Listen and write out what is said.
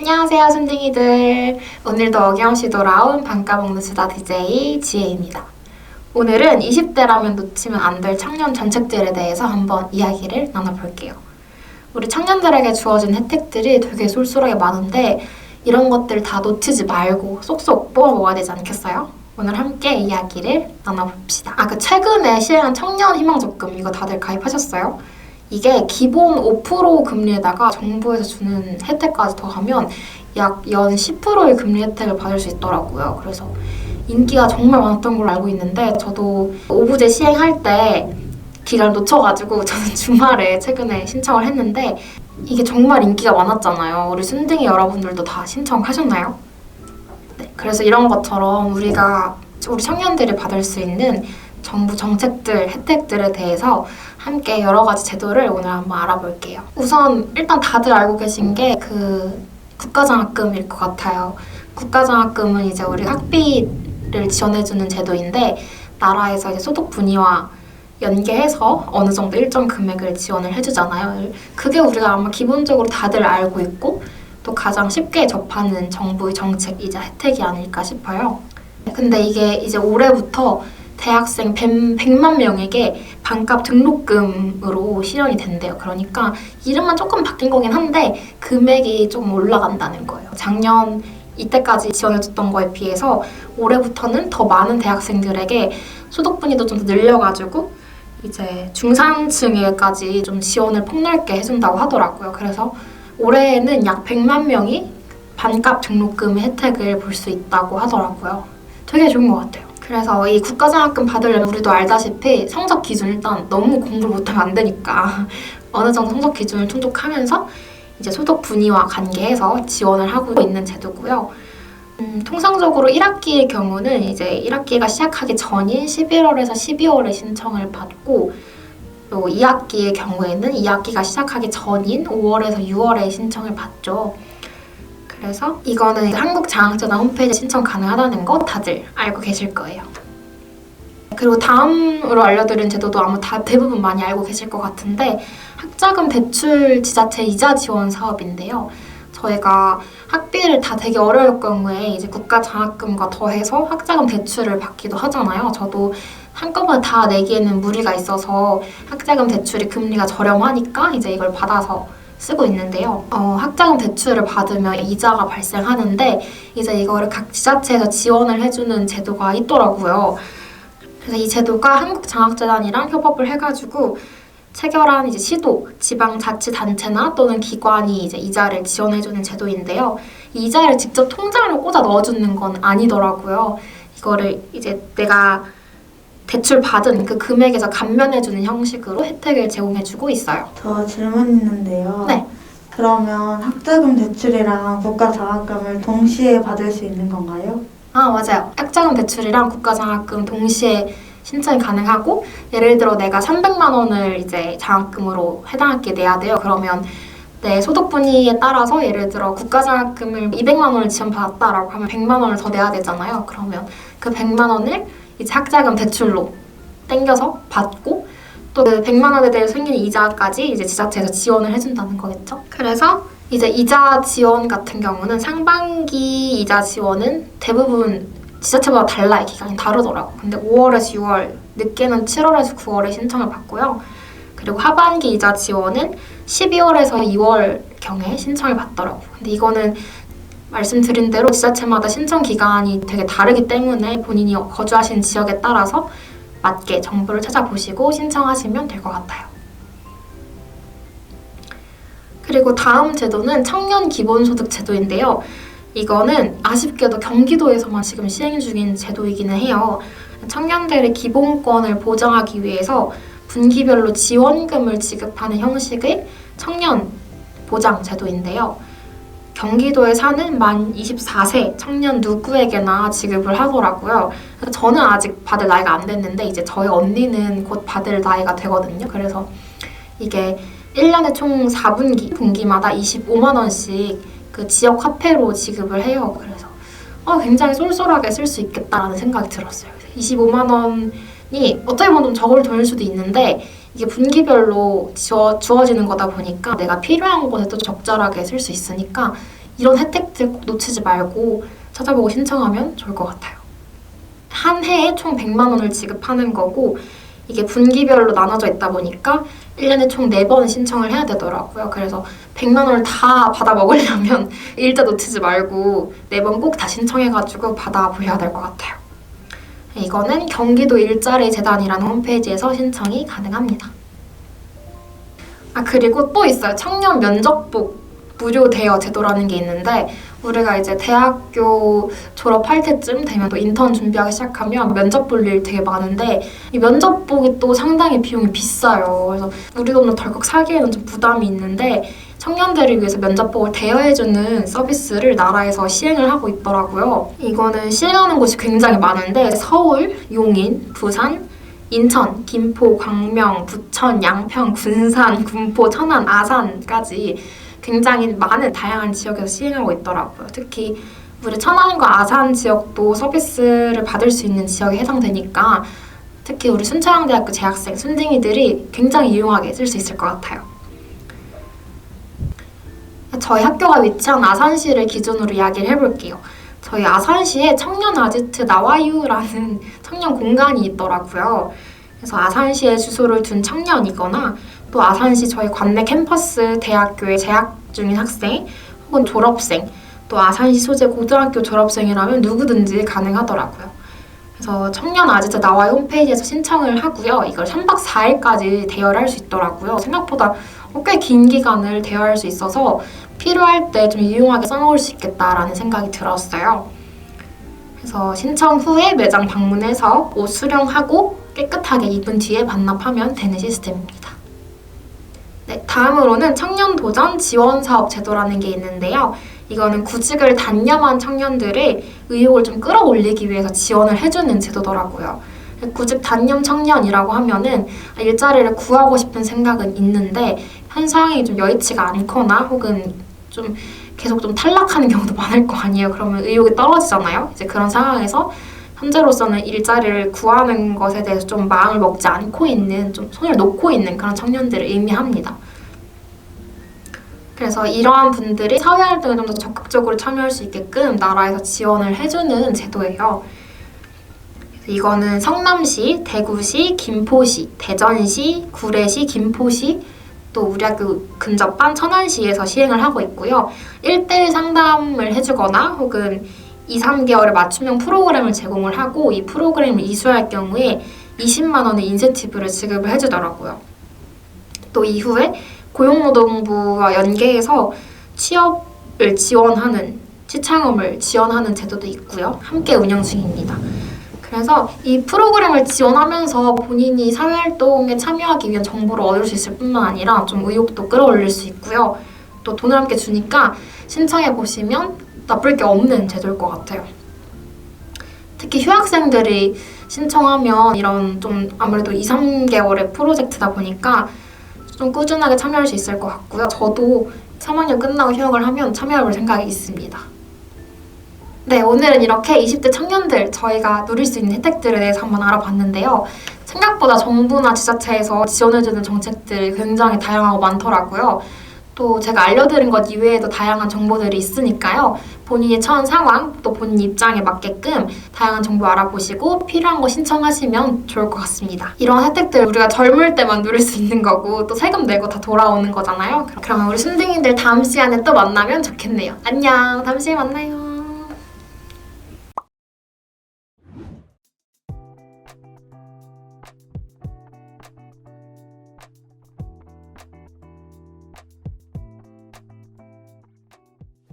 안녕하세요, 순둥이들. 오늘도 어김없이 돌아온 반가 먹는 수다 DJ 지혜입니다. 오늘은 20대라면 놓치면 안 될 청년 정책들에 대해서 한번 이야기를 나눠볼게요. 우리 청년들에게 주어진 혜택들이 되게 쏠쏠하게 많은데 이런 것들 다 놓치지 말고 쏙쏙 뽑아 먹어야 되지 않겠어요? 오늘 함께 이야기를 나눠봅시다. 최근에 시행한 청년 희망적금 이거 다들 가입하셨어요? 이게 기본 5% 금리에다가 정부에서 주는 혜택까지 더하면 약 연 10%의 금리 혜택을 받을 수 있더라고요. 그래서 인기가 정말 많았던 걸로 알고 있는데 저도 오부제 시행할 때 기간을 놓쳐가지고 저는 주말에 최근에 신청을 했는데 이게 정말 인기가 많았잖아요. 우리 순둥이 여러분들도 다 신청하셨나요? 네, 그래서 이런 것처럼 우리 청년들이 받을 수 있는 정부 정책들, 혜택들에 대해서 함께 여러 가지 제도를 오늘 한번 알아볼게요. 우선 일단 다들 알고 계신 게 국가장학금일 것 같아요. 국가장학금은 이제 우리 학비를 지원해주는 제도인데 나라에서 이제 소득 분위와 연계해서 어느 정도 일정 금액을 지원을 해주잖아요. 그게 우리가 아마 기본적으로 다들 알고 있고 또 가장 쉽게 접하는 정부의 정책이자 혜택이 아닐까 싶어요. 근데 이게 이제 올해부터 대학생 100만 명에게 반값 등록금으로 실현이 된대요. 그러니까 이름만 조금 바뀐 거긴 한데 금액이 조금 올라간다는 거예요. 작년 이때까지 지원해줬던 거에 비해서 올해부터는 더 많은 대학생들에게 소득분위도 좀 더 늘려가지고 이제 중산층에까지 좀 지원을 폭넓게 해준다고 하더라고요. 그래서 올해에는 약 100만 명이 반값 등록금의 혜택을 볼 수 있다고 하더라고요. 되게 좋은 것 같아요. 그래서 이 국가장학금 받으려면 우리도 알다시피 성적 기준 일단 너무 공부를 못하면 안 되니까 어느 정도 성적 기준을 충족하면서 이제 소득 분위와 관계해서 지원을 하고 있는 제도고요. 통상적으로 1학기의 경우는 이제 1학기가 시작하기 전인 11월에서 12월에 신청을 받고 또 2학기의 경우에는 2학기가 시작하기 전인 5월에서 6월에 신청을 받죠. 그래서 이거는 한국장학재단 홈페이지에 신청 가능하다는 거 다들 알고 계실 거예요. 그리고 다음으로 알려드린 제도도 아마 대부분 많이 알고 계실 것 같은데 학자금 대출 지자체 이자 지원 사업인데요. 저희가 학비를 다 되게 어려울 경우에 이제 국가장학금과 더해서 학자금 대출을 받기도 하잖아요. 저도 한꺼번에 다 내기에는 무리가 있어서 학자금 대출이 금리가 저렴하니까 이제 이걸 받아서 쓰고 있는데요. 학자금 대출을 받으면 이자가 발생하는데 이제 이거를 각 지자체에서 지원을 해주는 제도가 있더라고요. 그래서 이 제도가 한국장학재단이랑 협업을 해가지고 체결한 이제 시도, 지방자치단체나 또는 기관이 이제 이자를 지원해주는 제도인데요. 이 이자를 직접 통장으로 꽂아 넣어주는 건 아니더라고요. 이거를 이제 내가 대출 받은 그 금액에서 감면해주는 형식으로 혜택을 제공해주고 있어요. 저 질문 있는데요. 네. 그러면 학자금 대출이랑 국가장학금을 동시에 받을 수 있는 건가요? 맞아요. 학자금 대출이랑 국가장학금 동시에 신청이 가능하고 예를 들어 내가 300만 원을 이제 장학금으로 해당 학기에 내야 돼요. 그러면 내 소득 분위에 따라서 예를 들어 국가장학금을 200만 원을 지원받았다라고 하면 100만 원을 더 내야 되잖아요. 그러면 그 100만 원을 이제 학자금 대출로 땡겨서 받고 또 그 100만 원에 대해 생기는 이자까지 이제 지자체에서 지원을 해준다는 거겠죠. 그래서 이제 이자 지원 같은 경우는 상반기 이자 지원은 대부분 지자체마다 달라요. 기간이 다르더라고. 근데 5월에서 6월, 늦게는 7월에서 9월에 신청을 받고요. 그리고 하반기 이자 지원은 12월에서 2월 경에 신청을 받더라고. 근데 이거는 말씀드린 대로 지자체마다 신청 기간이 되게 다르기 때문에 본인이 거주하신 지역에 따라서 맞게 정보를 찾아보시고 신청하시면 될 것 같아요. 그리고 다음 제도는 청년 기본소득 제도인데요. 이거는 아쉽게도 경기도에서만 지금 시행 중인 제도이기는 해요. 청년들의 기본권을 보장하기 위해서 분기별로 지원금을 지급하는 형식의 청년 보장 제도인데요. 경기도에 사는 만 24세 청년 누구에게나 지급을 하더라고요. 저는 아직 받을 나이가 안 됐는데 이제 저희 언니는 곧 받을 나이가 되거든요. 그래서 이게 1년에 총 4분기마다 25만 원씩 그 지역 화폐로 지급을 해요. 그래서 굉장히 쏠쏠하게 쓸 수 있겠다라는 생각이 들었어요. 25만 원이 어떻게 보면 좀 적을 돈일 수도 있는데 이게 분기별로 주어지는 거다 보니까 내가 필요한 곳에 또 적절하게 쓸 수 있으니까 이런 혜택들 꼭 놓치지 말고 찾아보고 신청하면 좋을 것 같아요. 한 해에 총 100만 원을 지급하는 거고 이게 분기별로 나눠져 있다 보니까 1년에 총 4번 신청을 해야 되더라고요. 그래서 100만 원을 다 받아 먹으려면 일자 놓치지 말고 4번 꼭 다 신청해가지고 받아보셔야 될 것 같아요. 이거는 경기도 일자리 재단이라는 홈페이지에서 신청이 가능합니다. 그리고 또 있어요. 청년 면접복 무료 대여 제도라는 게 있는데 우리가 이제 대학교 졸업할 때쯤 되면 또 인턴 준비하기 시작하면 면접 볼 일 되게 많은데 이 면접복이 또 상당히 비용이 비싸요. 그래서 우리 돈으로 덜컥 사기에는 좀 부담이 있는데 청년들을 위해서 면접복을 대여해주는 서비스를 나라에서 시행을 하고 있더라고요. 이거는 시행하는 곳이 굉장히 많은데 서울, 용인, 부산, 인천, 김포, 광명, 부천, 양평, 군산, 군포, 천안, 아산까지 굉장히 많은 다양한 지역에서 시행하고 있더라고요. 특히 우리 천안과 아산 지역도 서비스를 받을 수 있는 지역에 해당되니까 특히 우리 순천향대학교 재학생, 순딩이들이 굉장히 유용하게 쓸 수 있을 것 같아요. 저희 학교가 위치한 아산시를 기준으로 이야기를 해볼게요. 저희 아산시에 청년 아지트 나와유라는 청년 공간이 있더라고요. 그래서 아산시에 주소를 둔 청년이거나 또 아산시 저희 관내 캠퍼스 대학교에 재학 중인 학생 혹은 졸업생 또 아산시 소재 고등학교 졸업생이라면 누구든지 가능하더라고요. 그래서 청년 아지트 나와유 홈페이지에서 신청을 하고요. 이걸 3박 4일까지 대여를 할 수 있더라고요. 생각보다 꽤 긴 기간을 대여할 수 있어서 필요할 때 좀 유용하게 써놓을 수 있겠다라는 생각이 들었어요. 그래서 신청 후에 매장 방문해서 옷 수령하고 깨끗하게 입은 뒤에 반납하면 되는 시스템입니다. 네, 다음으로는 청년도전 지원사업 제도라는 게 있는데요. 이거는 구직을 단념한 청년들의 의욕을 좀 끌어올리기 위해서 지원을 해주는 제도더라고요. 구직 단념 청년이라고 하면은 일자리를 구하고 싶은 생각은 있는데 현상이 좀 여의치가 않거나 혹은 좀 계속 좀 탈락하는 경우도 많을 거 아니에요. 그러면 의욕이 떨어지잖아요. 이제 그런 상황에서 현재로서는 일자리를 구하는 것에 대해서 좀 마음을 먹지 않고 있는, 좀 손을 놓고 있는 그런 청년들을 의미합니다. 그래서 이러한 분들이 사회활동에 좀 더 적극적으로 참여할 수 있게끔 나라에서 지원을 해주는 제도예요. 이거는 성남시, 대구시, 김포시, 대전시, 구례시, 김포시, 또 우리 학교 근접한 천안시에서 시행을 하고 있고요. 1대1 상담을 해주거나 혹은 2, 3개월의 맞춤형 프로그램을 제공을 하고 이 프로그램을 이수할 경우에 20만 원의 인센티브를 지급을 해주더라고요. 또 이후에 고용노동부와 연계해서 취업을 지원하는, 취창업을 지원하는 제도도 있고요. 함께 운영 중입니다. 그래서 이 프로그램을 지원하면서 본인이 사회활동에 참여하기 위한 정보를 얻을 수 있을 뿐만 아니라 좀 의욕도 끌어올릴 수 있고요. 또 돈을 함께 주니까 신청해보시면 나쁠 게 없는 제도일 것 같아요. 특히 휴학생들이 신청하면 이런 좀 아무래도 2, 3개월의 프로젝트다 보니까 좀 꾸준하게 참여할 수 있을 것 같고요. 저도 3학년 끝나고 휴학을 하면 참여해볼 생각이 있습니다. 네, 오늘은 이렇게 20대 청년들 저희가 누릴 수 있는 혜택들에 대해서 한번 알아봤는데요. 생각보다 정부나 지자체에서 지원해주는 정책들이 굉장히 다양하고 많더라고요. 또 제가 알려드린 것 이외에도 다양한 정보들이 있으니까요. 본인이 처한 상황, 또 본인 입장에 맞게끔 다양한 정보 알아보시고 필요한 거 신청하시면 좋을 것 같습니다. 이런 혜택들 우리가 젊을 때만 누릴 수 있는 거고 또 세금 내고 다 돌아오는 거잖아요. 그러면 우리 순딩이들 다음 시간에 또 만나면 좋겠네요. 안녕, 다음 시간에 만나요.